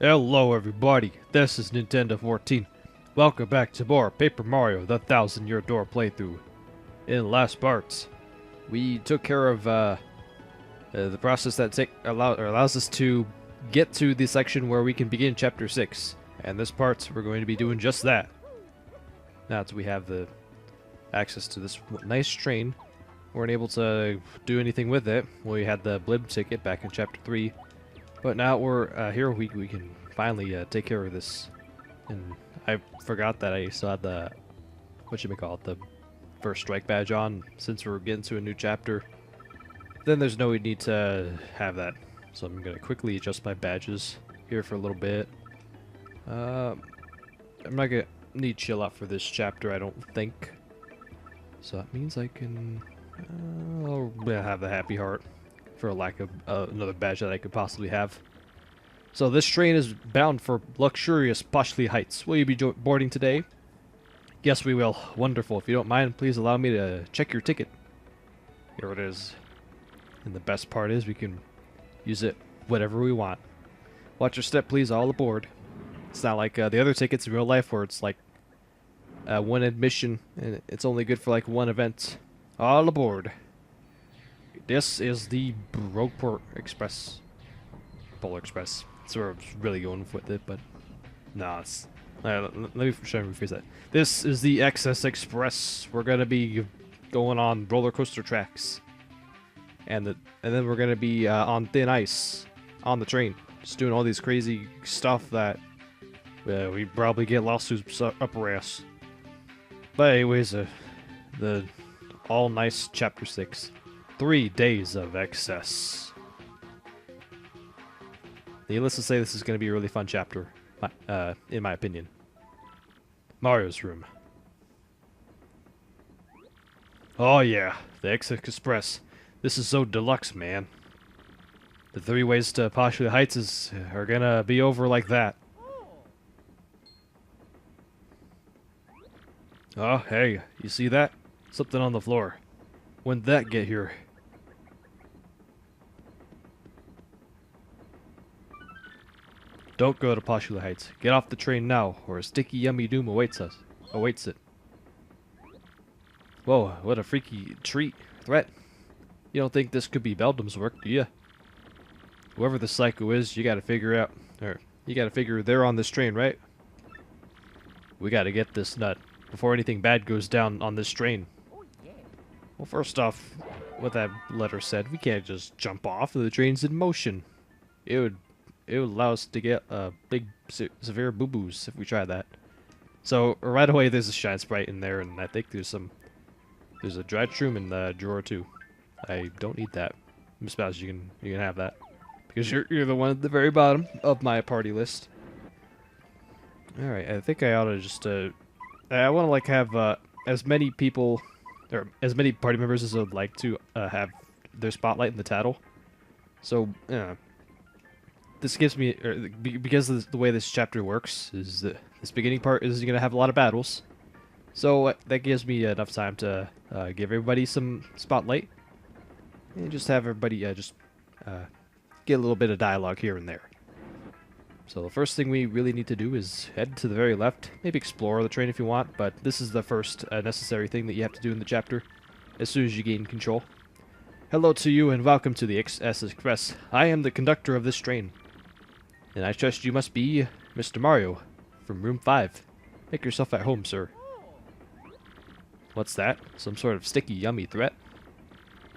Hello everybody, this is Nintendo 14. Welcome back to more Paper Mario The Thousand Year Door playthrough. In last parts, we took care of the process that allows us to get to the section where we can begin Chapter 6. And this part, we're going to be doing just that. Now that we have the access to this nice train, we weren't able to do anything with it. We had the Blib ticket back in Chapter 3. But now we're here, we can finally take care of this. And I forgot that I still had the, the first strike badge on, since we're getting to a new chapter. Then there's no need to have that. So I'm going to quickly adjust my badges here for a little bit. I'm not going to need chill out for this chapter, I don't think. So that means I can I'll have the happy heart for a lack of another badge that I could possibly have. So this train is bound for luxurious Poshley Heights. Will you be boarding today? Yes, we will. Wonderful. If you don't mind, please allow me to check your ticket. Here it is. And the best part is we can use it whatever we want. Watch your step, please. All aboard. It's not like the other tickets in real life where it's like one admission and it's only good for like one event. All aboard. This is the Brogueport Express. Polar Express. That's where I was really going with it, but no, it's... let me try and rephrase that. This is the XS Express. We're gonna be going on roller coaster tracks, and then we're gonna be on thin ice on the train, just doing all these crazy stuff that we probably get lawsuits up our ass. But anyways, the all nice Chapter 6. 3 days of excess. Needless to say, this is going to be a really fun chapter, in my opinion. Mario's room. Oh yeah, the XS Express. This is so deluxe, man. The 3 ways to Poshley Heights are gonna be over like that. Oh, hey, you see that? Something on the floor. When'd that get here? Don't go to Poshley Heights. Get off the train now, or a sticky yummy doom awaits it. Whoa, what a freaky threat. You don't think this could be Beldam's work, do you? Whoever the psycho is, you gotta figure they're on this train, right? We gotta get this nut before anything bad goes down on this train. Well, first off, what that letter said, we can't just jump off. The train's in motion. It would allow us to get big, severe boo-boos if we try that. So right away, there's a Shine Sprite in there, and I think there's a Dried Shroom in the drawer too. I don't need that. Miss Bowser, you can have that because you're the one at the very bottom of my party list. All right, I think I ought to just I want to like have as many people or as many party members as I'd like to have their spotlight in the title. So this gives me, because of the way this chapter works, is that this beginning part is going to have a lot of battles. So that gives me enough time to give everybody some spotlight. And just have everybody get a little bit of dialogue here and there. So the first thing we really need to do is head to the very left. Maybe explore the train if you want, but this is the first necessary thing that you have to do in the chapter as soon as you gain control. Hello to you and welcome to the XS Express. I am the conductor of this train. And I trust you must be Mr. Mario from room 5. Make yourself at home, sir. What's that? Some sort of sticky, yummy threat?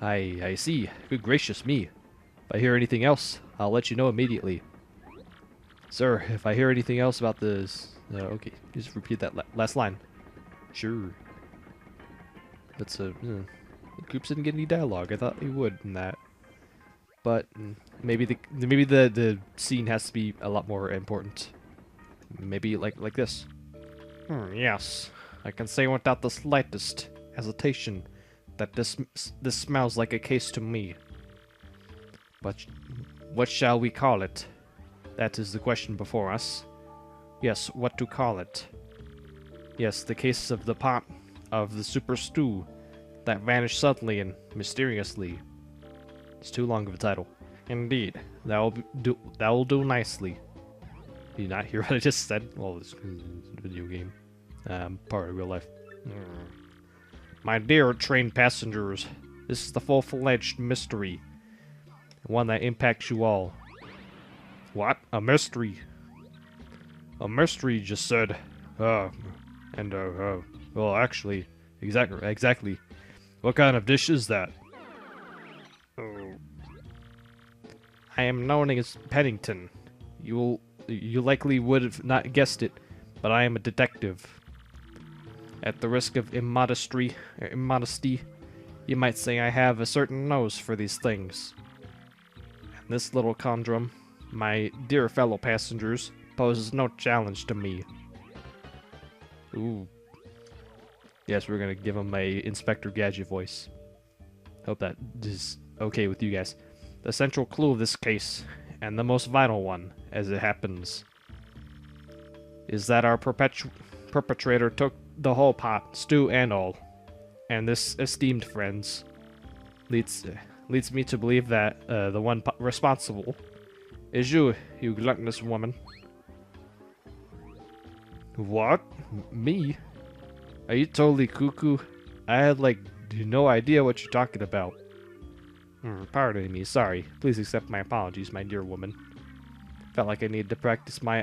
I see. Good gracious me. If I hear anything else, I'll let you know immediately. Sir, if I hear anything else about this... okay, just repeat that last line. Sure. That's a... Goops didn't get any dialogue. I thought he would in that. But maybe the scene has to be a lot more important. Maybe like this. Yes, I can say without the slightest hesitation that this smells like a case to me. But what shall we call it? That is the question before us. Yes, what to call it? Yes, the case of the pot of the super stew that vanished suddenly and mysteriously. It's too long of a title. Indeed, that will do nicely. you not hear what I just said? Well, this is a video game. Part of real life. My dear train passengers, this is the full-fledged mystery. One that impacts you all. What? A mystery? A mystery, you just said. Well, actually, exactly. What kind of dish is that? Oh. I am known as Pennington. You likely would have not guessed it, but I am a detective. At the risk of immodesty, you might say I have a certain nose for these things. And this little conundrum, my dear fellow passengers, poses no challenge to me. Ooh. Yes, we're gonna give him a Inspector Gadget voice. Hope that is okay with you guys. The central clue of this case, and the most vital one, as it happens, is that our perpetrator took the whole pot, stew and all. And this, esteemed friends, leads me to believe that the one responsible is you gluttonous woman. What? Me? Are you totally cuckoo? I had, like, no idea what you're talking about. Pardon me, sorry. Please accept my apologies, my dear woman. Felt like I needed to practice my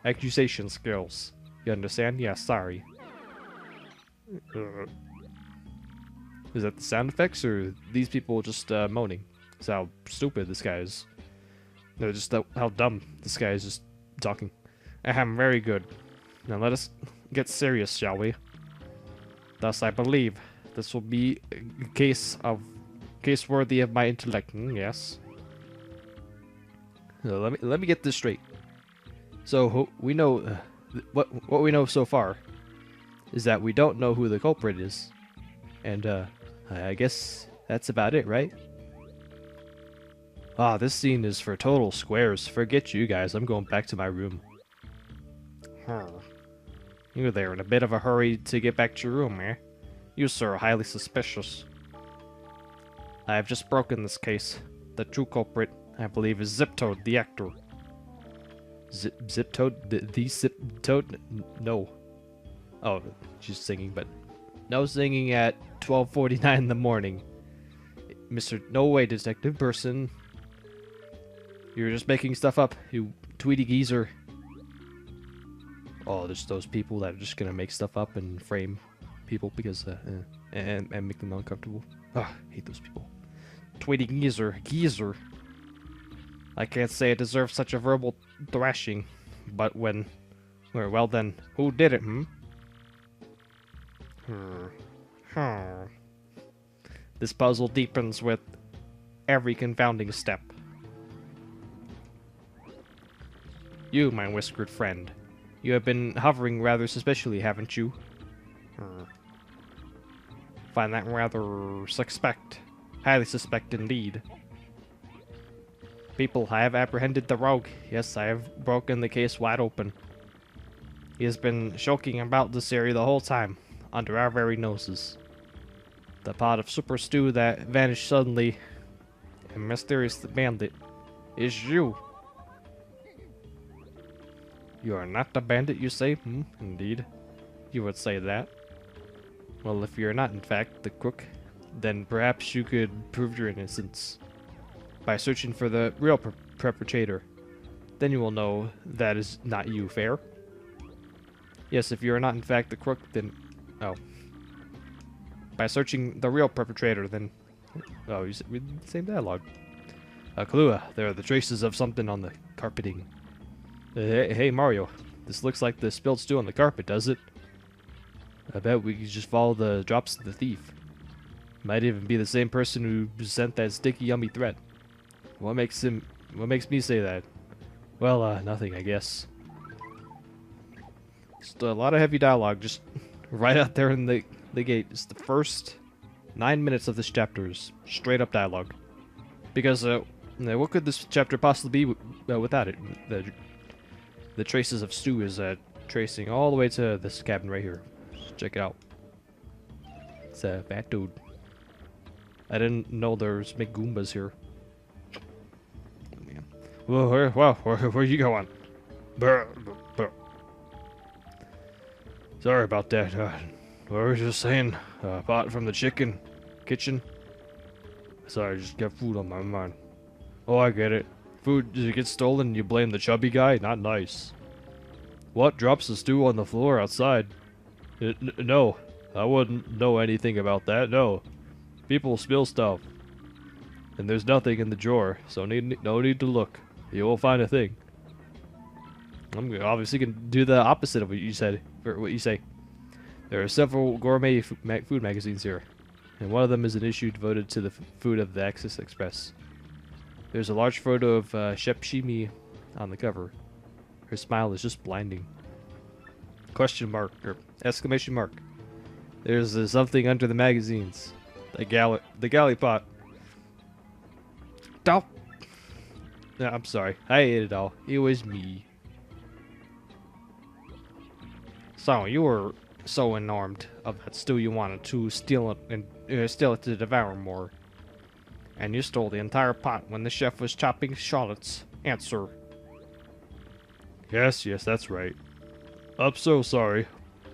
accusation skills. You understand? Yeah, sorry. Is that the sound effects, or these people just moaning? That's how stupid this guy is. No, just how dumb this guy is just talking. Ahem, very good. Now let us get serious, shall we? Thus, I believe this will be a case worthy of my intellect. Yes. Let me get this straight. So we know what we know so far is that we don't know who the culprit is, and I guess that's about it, right? Ah, this scene is for total squares. Forget you guys. I'm going back to my room. You're there in a bit of a hurry to get back to your room, eh? You, sir, are highly suspicious. I have just broken this case. The true culprit, I believe, is Zip-Toad, the actor. Zip-Toad? The Zip-Toad? No. Oh, she's singing, but no singing at 12:49 in the morning. Mr. No way, detective person. You're just making stuff up, you Tweety geezer. Oh, there's those people that are just gonna make stuff up and frame people because, and make them uncomfortable. Ah, I hate those people. Tweety geezer. I can't say I deserve such a verbal thrashing, but well then, who did it, This puzzle deepens with every confounding step. You, my whiskered friend. You have been hovering rather suspiciously, haven't you? Find that rather suspect. Highly suspect indeed. People, I have apprehended the rogue. Yes, I have broken the case wide open. He has been shulking about this area the whole time, under our very noses. The pot of super stew that vanished suddenly, and mysterious bandit, is you. You are not the bandit, you say? Indeed. You would say that. Well, if you're not, in fact, the crook, then perhaps you could prove your innocence by searching for the real perpetrator. Then you will know that is not you, fair? Yes, if you are not, in fact, the crook, then... Oh. By searching the real perpetrator, then... Oh, you said the same dialogue. Clue, there are the traces of something on the carpeting. Hey, Mario. This looks like the spilled stew on the carpet, does it? I bet we could just follow the drops of the thief. Might even be the same person who sent that sticky, yummy threat. What makes me say that? Well, nothing, I guess. Just a lot of heavy dialogue, just right out there in the gate. It's the first 9 minutes of this chapter is straight up dialogue. Because, what could this chapter possibly be without it? The traces of stew is tracing all the way to this cabin right here. Just check it out. It's a fat dude. I didn't know there's big Goombas here. Oh, man. Whoa, where are you going? Brr, brr. Sorry about that. What was you saying? Apart from the chicken kitchen? Sorry, I just got food on my mind. Oh, I get it. Food gets stolen, you blame the chubby guy? Not nice. What drops the stew on the floor outside? No, I wouldn't know anything about that. No, people spill stuff, and there's nothing in the drawer, so no need to look. You won't find a thing. I'm obviously gonna do the opposite of what you said. Or what you say. There are several gourmet food magazines here, and one of them is an issue devoted to the food of the Axis Express. There's a large photo of Chef Shimi on the cover. Her smile is just blinding. Question mark, or exclamation mark. There's something under the magazines. The galley pot. No, I'm sorry. I ate it all. It was me. So, you were so enamored of that stew you wanted to steal it and steal it to devour more. And you stole the entire pot when the chef was chopping shallots. Answer. Yes, that's right. I'm so sorry,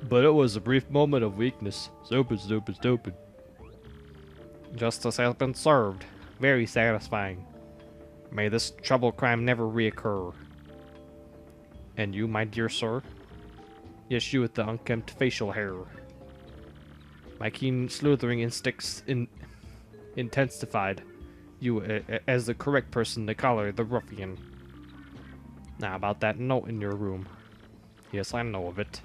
but it was a brief moment of weakness. Stupid. Justice has been served. Very satisfying. May this trouble crime never reoccur. And you, my dear sir? Yes, you with the unkempt facial hair. My keen sleuthering instincts intensified. You as the correct person to collar the ruffian. Now about that note in your room. Yes, I know of it.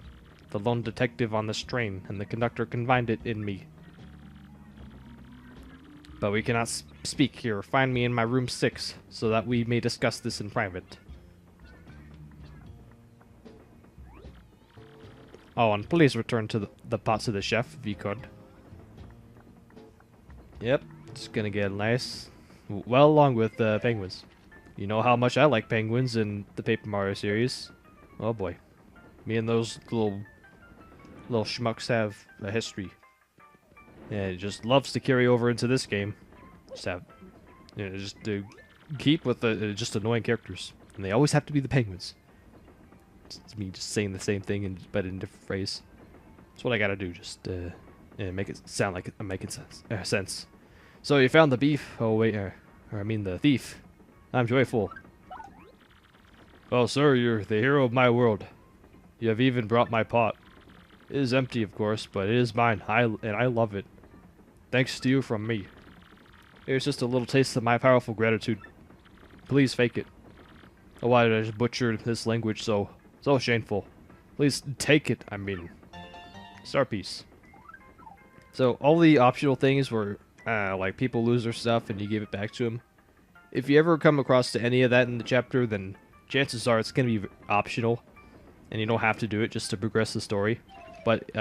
The lone detective on this train, and the conductor confided in me. But we cannot speak here. Find me in my room 6, so that we may discuss this in private. Oh, and please return to the pot to the chef, if you could. Yep, just gonna get nice. Well, along with penguins. You know how much I like penguins in the Paper Mario series. Oh boy. Me and those little schmucks have a history. And it just loves to carry over into this game. Just have, just to keep with the just annoying characters. And they always have to be the penguins. It's me just saying the same thing, but in a different phrase. That's what I gotta do, just make it sound like I'm making sense. So you found the beef. Oh wait, or I mean the thief. I'm joyful. Oh, sir, you're the hero of my world. You have even brought my pot. It is empty, of course, but it is mine. And I love it. Thanks to you from me. Here's just a little taste of my powerful gratitude. Please fake it. Oh, why did I just butcher this language so shameful? Please take it. I mean, star piece. So all the optional things were like people lose their stuff and you give it back to them. If you ever come across to any of that in the chapter, then chances are it's going to be optional, and you don't have to do it just to progress the story. But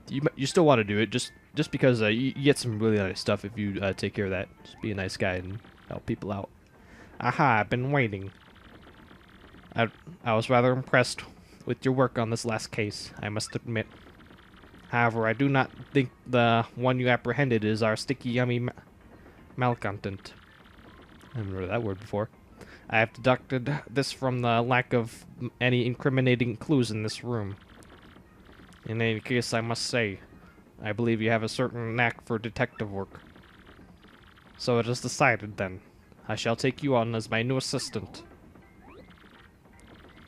you still want to do it just because you get some really nice stuff if you take care of that. Just be a nice guy and help people out. Aha! I've been waiting. I was rather impressed with your work on this last case, I must admit. However, I do not think the one you apprehended is our sticky yummy malcontent. I haven't heard that word before. I have deducted this from the lack of any incriminating clues in this room. In any case, I must say, I believe you have a certain knack for detective work. So it is decided, then. I shall take you on as my new assistant.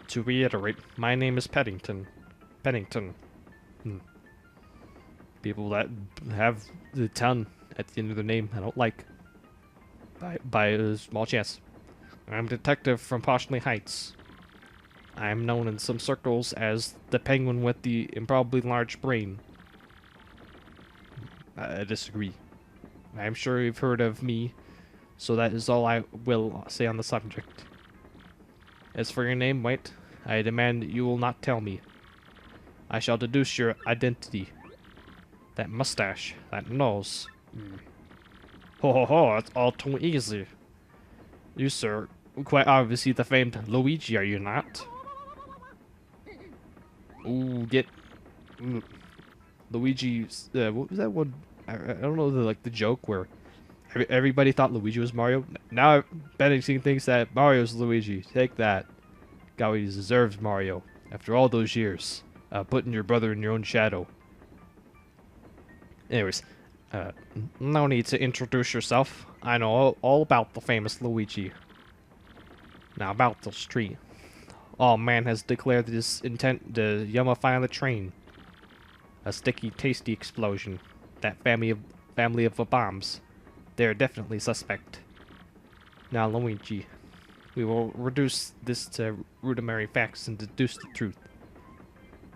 To reiterate, my name is Pennington. People that have the ton at the end of their name I don't like. By a small chance. I'm a detective from Poshley Heights. I am known in some circles as the penguin with the improbably large brain. I disagree. I am sure you've heard of me, so that is all I will say on the subject. As for your name, wait, I demand that you will not tell me. I shall deduce your identity. That mustache, that nose. Ho, it's all too easy. You, sir, quite obviously the famed Luigi, are you not? Ooh, Luigi, what was that one? I don't know, the joke where everybody thought Luigi was Mario. Now Bennington thinks that Mario's Luigi. Take that. Got what he deserves, Mario. After all those years, putting your brother in your own shadow. Anyways, no need to introduce yourself. I know all about the famous Luigi. Now about the street. All man has declared his intent to yumify the train. A sticky, tasty explosion. That family of bombs. They're definitely suspect. Now, Luigi, we will reduce this to rudimentary facts and deduce the truth.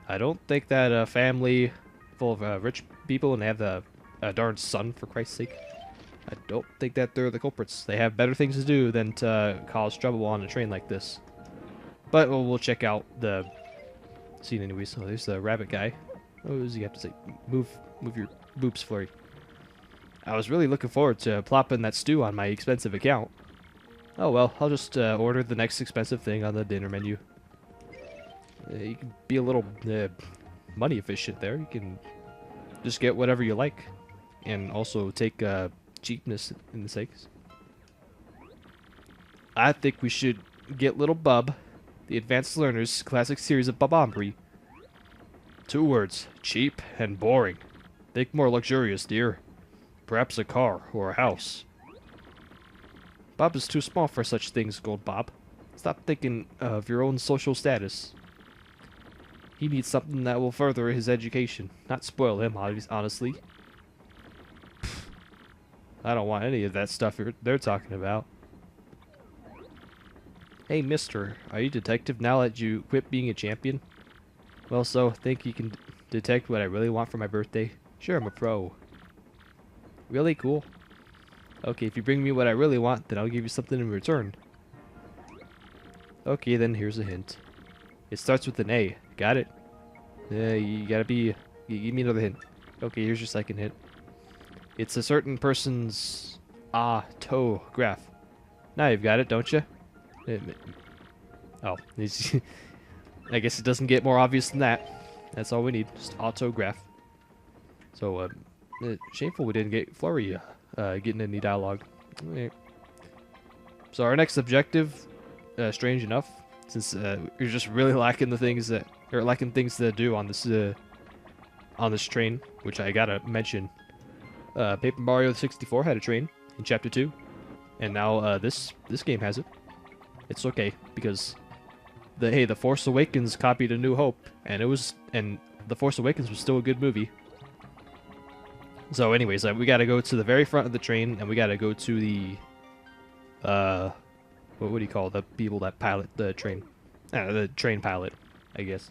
I don't think that a family full of rich people and they have a darn son, for Christ's sake. I don't think that they're the culprits. They have better things to do than to cause trouble on a train like this. But we'll check out the scene anyway. So there's the rabbit guy. What does he have to say? Move your boobs, Flurry. I was really looking forward to plopping that stew on my expensive account. Oh well, I'll just order the next expensive thing on the dinner menu. You can be a little money efficient there. You can just get whatever you like, and also take cheapness in the sakes. I think we should get Little Bub, the Advanced Learners Classic Series of Bob-ombre. 2 words: cheap and boring. Think more luxurious, dear. Perhaps a car or a house. Bob is too small for such things, Gold Bob. Stop thinking of your own social status. He needs something that will further his education, not spoil him, honestly. I don't want any of that stuff they're talking about. Hey, mister, are you detective now that you quit being a champion? Well, so, think you can detect what I really want for my birthday? Sure, I'm a pro. Really? Cool. Okay, if you bring me what I really want, then I'll give you something in return. Okay, then here's a hint. It starts with an A. Got it? You gotta be... give me another hint. Okay, here's your second hint. It's a certain person's... autograph. Now you've got it, don't you? Oh, I guess it doesn't get more obvious than that. That's all we need, just autograph. So, shameful we didn't get Flurry getting any dialogue. Right. So our next objective, strange enough, since we're just really lacking the things that, or lacking things to do on this train, which I gotta mention. Paper Mario 64 had a train in Chapter 2, and now this game has it. It's okay because the Force Awakens copied A New Hope, and The Force Awakens was still a good movie. So anyways, we gotta go to the very front of the train, and we gotta go to the, what do you call the people that pilot the train? The train pilot, I guess.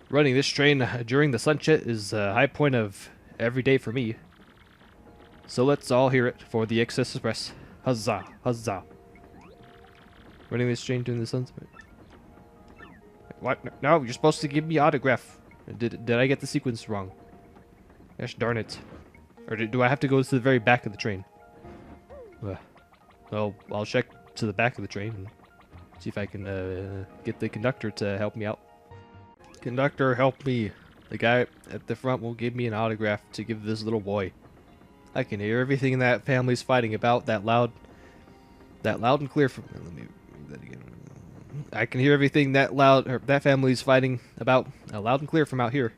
Running this train during the sunset is a high point of every day for me. So let's all hear it for the Express. Huzzah, huzzah. Running this train during the sunset. What? No, you're supposed to give me autograph. Did I get the sequence wrong? Gosh darn it. Or do I have to go to the very back of the train? Well, I'll check to the back of the train and see if I can get the conductor to help me out. Conductor, help me. The guy at the front will give me an autograph to give this little boy. I can hear everything that family's fighting about that loud and clear from... Let me read that again. I can hear everything that family's fighting about loud and clear from out here.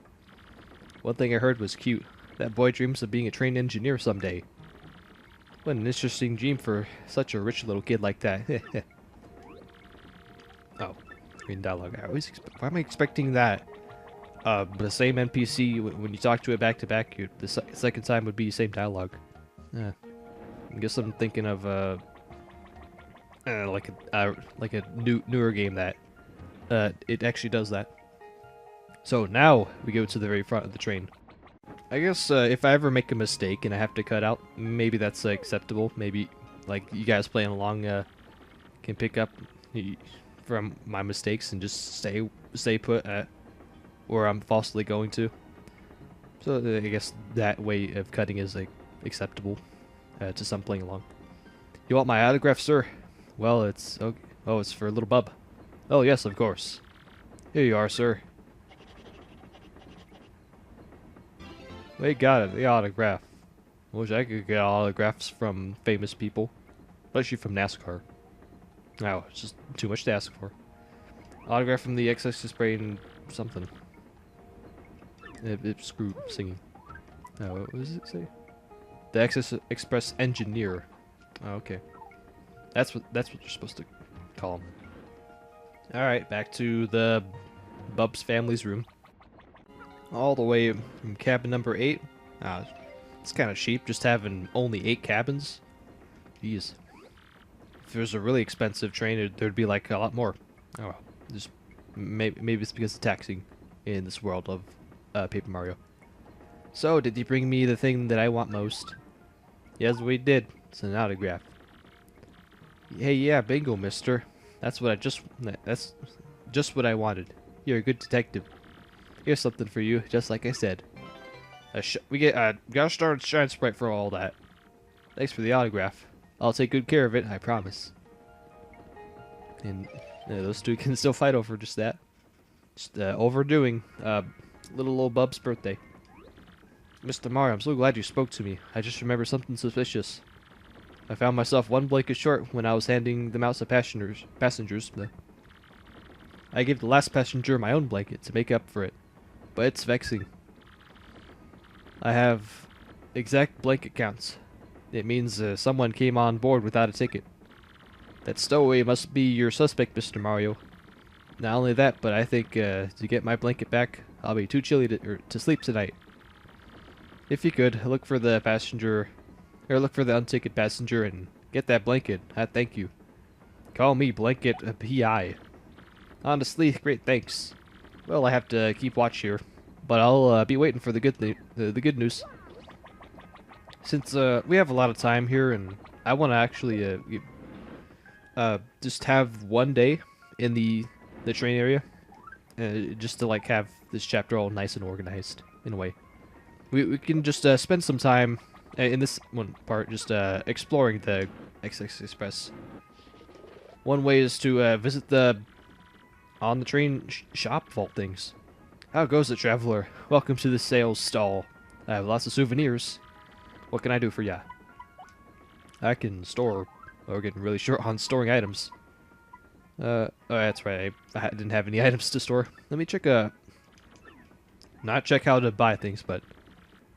One thing I heard was cute. That boy dreams of being a train engineer someday. What an interesting dream for such a rich little kid like that. Oh, reading dialogue. Why am I expecting that? The same NPC, when you talk to it back to back, the second time would be same dialogue. I guess I'm thinking of like a newer game that it actually does that. So now we go to the very front of the train. I guess if I ever make a mistake and I have to cut out, maybe that's acceptable. Maybe like you guys playing along can pick up from my mistakes and just stay put at where I'm falsely going to. So I guess that way of cutting is like acceptable to some playing along. You want my autograph, sir? Well, it's okay. Oh, it's for little Bub. Oh yes, of course. Here you are, sir. They got it, the autograph. I wish I could get autographs from famous people, especially from NASCAR. No, it's just too much to ask for. Autograph from the XX Brain something. Screw singing. What does it say? The XS Express Engineer. Oh, okay. That's what you're supposed to call him. All right, back to the Bubs family's room. All the way from cabin number 8. It's kind of cheap, just having only 8 cabins. Jeez. If it was a really expensive train, there'd be like a lot more. Oh well. Just maybe it's because of taxing in this world of Paper Mario. So, did he bring me the thing that I want most? Yes, we did. It's an autograph. Hey, yeah, bingo, mister. That's just what I wanted. You're a good detective. Here's something for you, just like I said. We got a star and shine sprite for all that. Thanks for the autograph. I'll take good care of it, I promise. And those two can still fight over just that. Just overdoing little old Bub's birthday. Mr. Mario, I'm so glad you spoke to me. I just remembered something suspicious. I found myself one blanket short when I was handing them out to passengers. I gave the last passenger my own blanket to make up for it, but it's vexing. I have exact blanket counts. It means someone came on board without a ticket. That stowaway must be your suspect, Mr. Mario. Not only that, but I think to get my blanket back, I'll be too chilly to sleep tonight. If you could, look for the unticket passenger and get that blanket. Thank you. Call me Blanket P.I. Honestly, great thanks. Well, I have to keep watch here, but I'll be waiting for the good news. Since we have a lot of time here, and I want to actually just have one day in the train area, just to like have this chapter all nice and organized in a way. We can just spend some time in this one part just exploring the XX Express. One way is to visit the on the train shop vault things. How goes it, traveler? Welcome to the sales stall. I have lots of souvenirs. What can I do for ya? I can store. We're getting really short on storing items. Oh, that's right. I didn't have any items to store. Let me check not check how to buy things, but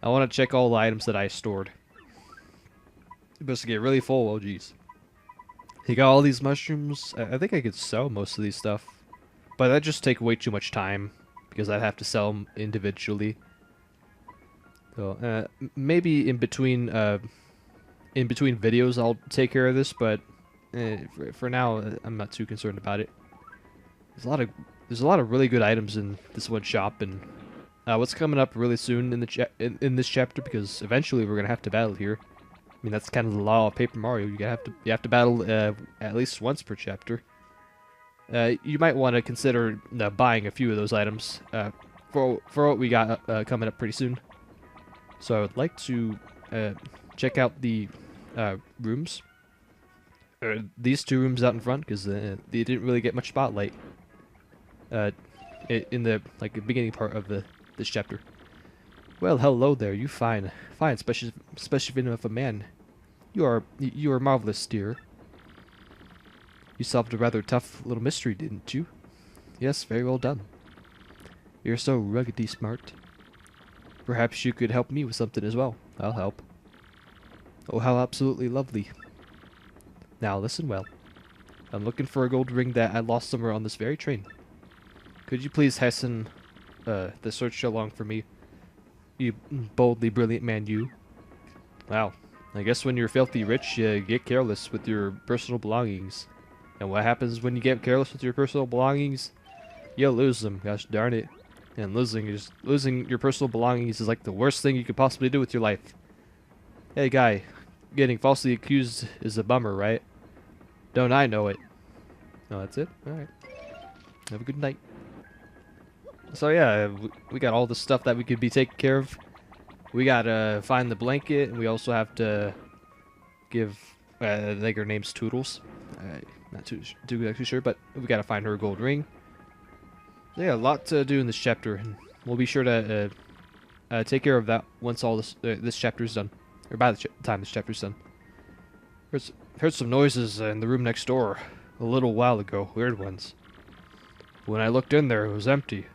I want to check all the items that I stored. It's supposed to get really full. Oh, jeez. You got all these mushrooms. I think I could sell most of these stuff, but that'd just take way too much time because I'd have to sell them individually. So maybe in between videos I'll take care of this, but for now I'm not too concerned about it. There's a lot of really good items in this one shop, and what's coming up really soon in this chapter, because eventually we're gonna have to battle here. I mean, that's kind of the law of Paper Mario. You have to battle at least once per chapter. You might want to consider buying a few of those items for what we got coming up pretty soon. So I would like to check out the rooms. These two rooms out in front, because they didn't really get much spotlight in the beginning part of this chapter. Well, hello there, you fine specimen of a man. You are marvelous, dear. You solved a rather tough little mystery, didn't you? Yes, very well done. You're so ruggedly smart. Perhaps you could help me with something as well. I'll help. Oh, how absolutely lovely. Now listen well. I'm looking for a gold ring that I lost somewhere on this very train. Could you please hasten the search along for me? You boldly brilliant man, you. Wow. I guess when you're filthy rich, you get careless with your personal belongings. And what happens when you get careless with your personal belongings? You lose them, gosh darn it. And losing your personal belongings is like the worst thing you could possibly do with your life. Hey guy, getting falsely accused is a bummer, right? Don't I know it? Oh, that's it? Alright. Have a good night. So yeah, we got all the stuff that we could be taking care of. We gotta find the blanket, and we also have to give, I think her name's Toodles. Not too actually sure, but we gotta find her gold ring. Yeah, a lot to do in this chapter, and we'll be sure to take care of that once all this chapter's done, or by the time this chapter's done. Heard some noises in the room next door a little while ago, weird ones. When I looked in there, it was empty.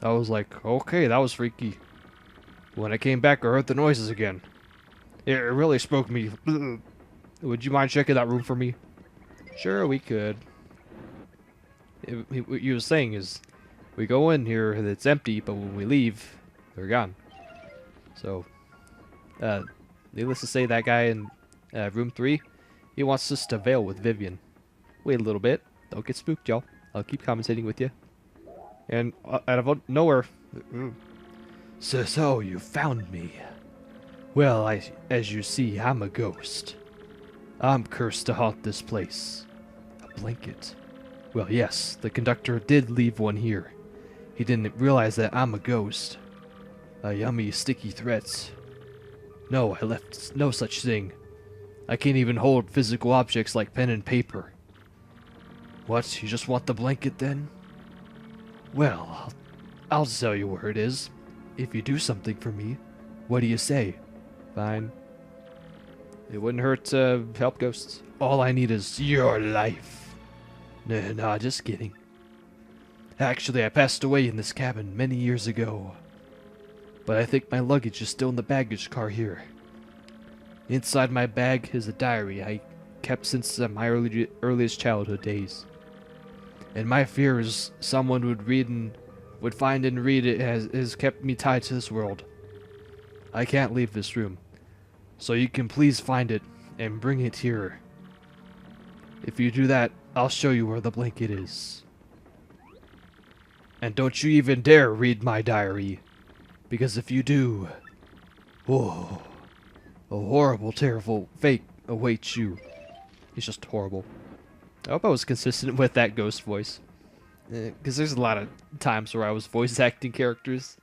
I was like, okay, that was freaky. When I came back, I heard the noises again. It really spooked me. Would you mind checking that room for me? Sure, we could. What he was saying is, we go in here and it's empty, but when we leave, they're gone. So, needless to say, that guy in room 3, he wants us to veil with Vivian. Wait a little bit. Don't get spooked, y'all. I'll keep commentating with you. And out of nowhere... So you found me. Well, as you see, I'm a ghost. I'm cursed to haunt this place. A blanket. Well, yes, the conductor did leave one here. He didn't realize that I'm a ghost. A yummy, sticky threat. No, I left no such thing. I can't even hold physical objects like pen and paper. What, you just want the blanket then? Well, I'll tell you where it is. If you do something for me, what do you say? Fine. It wouldn't hurt to help ghosts. All I need is your life. Nah, just kidding. Actually, I passed away in this cabin many years ago. But I think my luggage is still in the baggage car here. Inside my bag is a diary I kept since my earliest childhood days. And my fear is someone would find and read it has kept me tied to this world. I can't leave this room. So you can please find it and bring it here. If you do that, I'll show you where the blanket is. And don't you even dare read my diary. Because if you do, whoa, a horrible, terrible fate awaits you. It's just horrible. I hope I was consistent with that ghost voice. Because there's a lot of times where I was voice acting characters,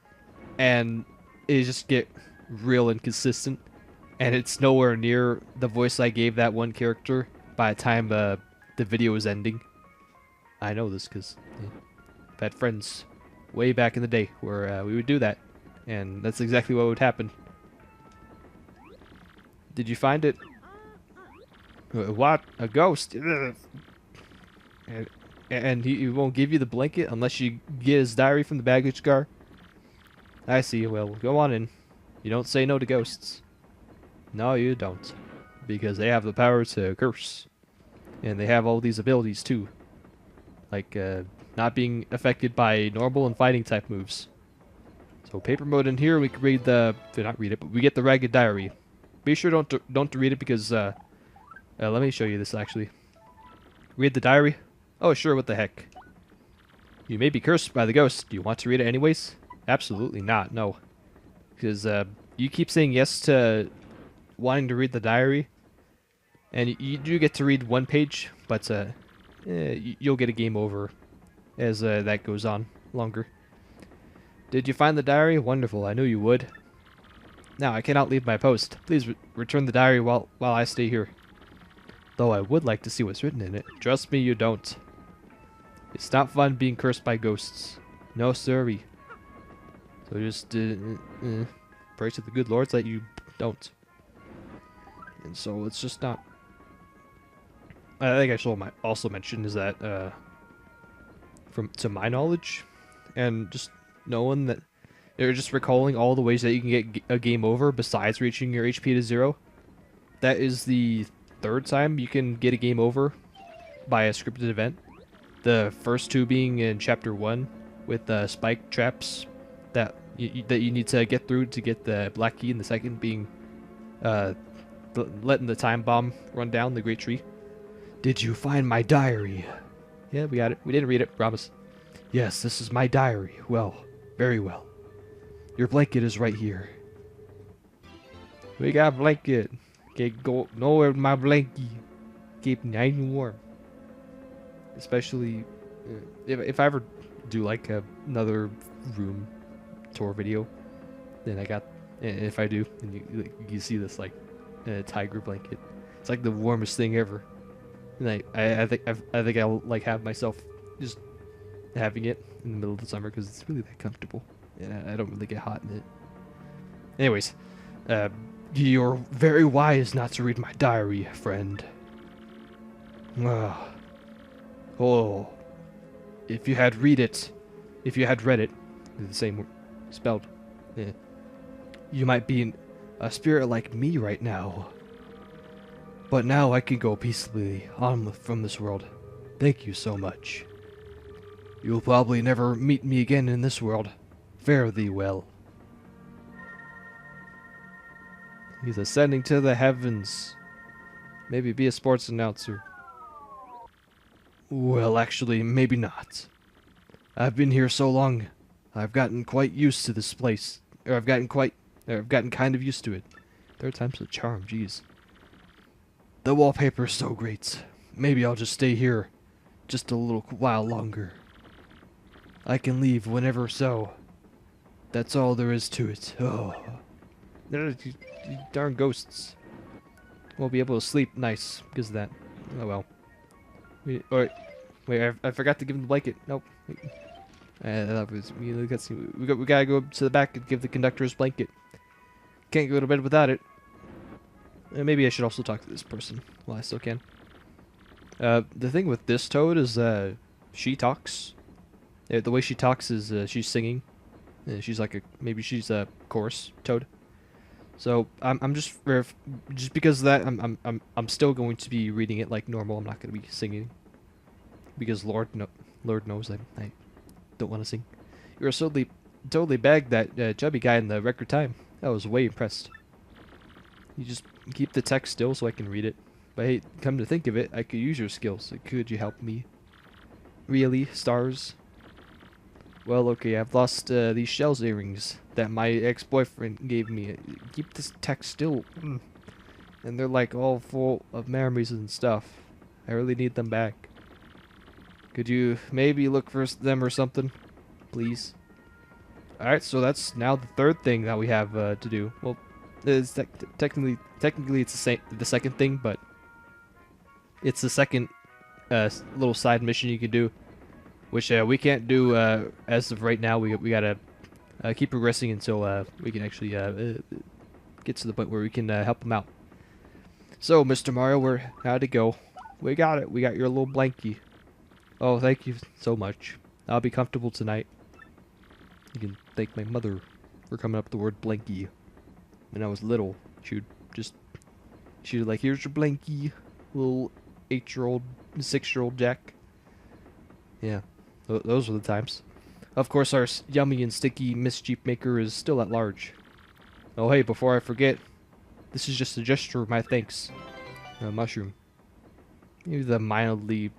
and it just get real inconsistent. And it's nowhere near the voice I gave that one character by the time the video was ending. I know this because I've had friends way back in the day where we would do that. And that's exactly what would happen. Did you find it? What? A ghost? And he won't give you the blanket unless you get his diary from the baggage car? I see. Well, go on in. You don't say no to ghosts. No, you don't. Because they have the power to curse. And they have all these abilities too. Like, not being affected by normal and fighting type moves. So paper mode in here, we can read not read it, but we get the Ragged Diary. Be sure don't read it because, let me show you this actually. Read the diary? Oh sure, what the heck. You may be cursed by the ghost. Do you want to read it anyways? Absolutely not, no. Because, you keep saying yes to wanting to read the diary. And you do get to read one page, but, you'll get a game over as, that goes on longer. Did you find the diary? Wonderful, I knew you would. Now, I cannot leave my post. Please return the diary while I stay here. Though I would like to see what's written in it. Trust me, you don't. It's not fun being cursed by ghosts. No, sirree. So just, pray to the good lords that you don't. And so, it's just not. I think I should also mention is that, to my knowledge, and just knowing that they're just recalling all the ways that you can get a game over besides reaching your HP to 0. That is the 3rd time you can get a game over by a scripted event. The first 2 being in chapter 1 with spike traps that you need to get through to get the black key, and the second being letting the time bomb run down the great tree. Did you find my diary? Yeah, we got it. We didn't read it, promise. Yes, this is my diary. Well, very well. Your blanket is right here. We got a blanket. Can't go nowhere with my blankie. Keep nice and warm. Especially if I ever do like another room tour video, then if I do, and you see this like tiger blanket, it's like the warmest thing ever. And I think I'll like have myself just having it in the middle of the summer because it's really that comfortable, and I don't really get hot in it. Anyways, you're very wise not to read my diary, friend. Oh, if you had read it, if you had read it, the same word, spelled, you might be a spirit like me right now. But now I can go peacefully on from this world. Thank you so much. You'll probably never meet me again in this world. Fare thee well. He's ascending to the heavens. Maybe be a sports announcer. Well, actually, maybe not. I've been here so long, I've gotten quite used to this place. I've gotten kind of used to it. Third time's the charm, jeez. The wallpaper's so great. Maybe I'll just stay here just a little while longer. I can leave whenever so. That's all there is to it. Oh. You darn ghosts. Won't be able to sleep nice because of that. Oh well. Wait, I forgot to give him the blanket. Nope. We gotta go to the back and give the conductor his blanket. Can't go to bed without it. Maybe I should also talk to this person while I still can. The thing with this toad is she talks. The way she talks is she's singing. She's like maybe she's a chorus toad. So I'm just because of that I'm still going to be reading it like normal. I'm not going to be singing because Lord knows I don't want to sing. You were totally bagged that chubby guy in the record time. I was way impressed. You just keep the text still so I can read it. But hey, come to think of it, I could use your skills. Could you help me? Really, stars? Well, okay, I've lost these shells earrings that my ex-boyfriend gave me. Keep this text still. And they're like all full of memories and stuff. I really need them back. Could you maybe look for them or something? Please? Alright, so that's now the third thing that we have to do. Well, it's technically it's the second thing, but it's the second little side mission you can do, which we can't do as of right now. We gotta keep progressing until we can actually get to the point where we can help him out. So, Mr. Mario, how'd it go? We got it. We got your little blankie. Oh, thank you so much. I'll be comfortable tonight. You can thank my mother for coming up with the word blankie. When I was little, she was like, here's your blankie, little 8-year-old, 6-year-old Jack. Yeah, those were the times. Of course, our yummy and sticky mischief maker is still at large. Oh hey, before I forget, this is just a gesture of my thanks. Mushroom. Maybe the mildly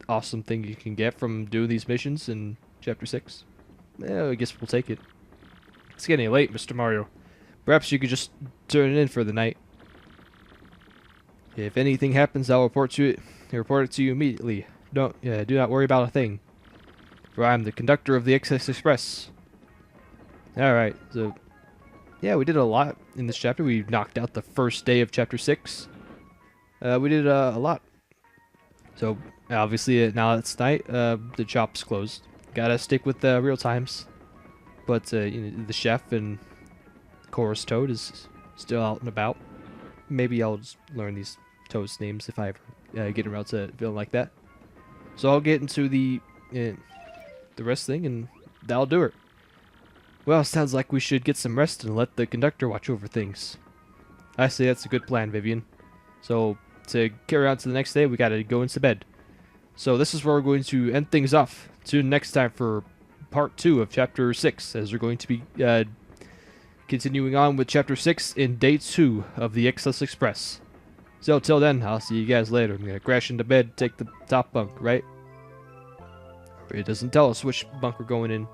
awesome thing you can get from doing these missions in Chapter 6. I guess we'll take it. It's getting late, Mr. Mario. Perhaps you could just turn it in for the night. If anything happens, I'll report it to you immediately. Do not worry about a thing. For I am the conductor of the Excess Express. Alright, so yeah, we did a lot in this chapter. We knocked out the first day of Chapter 6. We did a lot. So obviously now it's night, the shop's closed. Gotta stick with the real times. But you know, the chef and Chorus Toad is still out and about. Maybe I'll just learn these Toads' names if I ever get around to feeling like that. So I'll get into the rest thing, and that'll do it. Well, sounds like we should get some rest and let the conductor watch over things. I say that's a good plan, Vivian. So to carry on to the next day, we gotta go into bed. So this is where we're going to end things off. Tune next time for part 2 of Chapter 6, as we're going to be continuing on with Chapter 6 in Day 2 of the Excess Express. So till then, I'll see you guys later. I'm gonna crash into bed, take the top bunk, right? It doesn't tell us which bunk we're going in.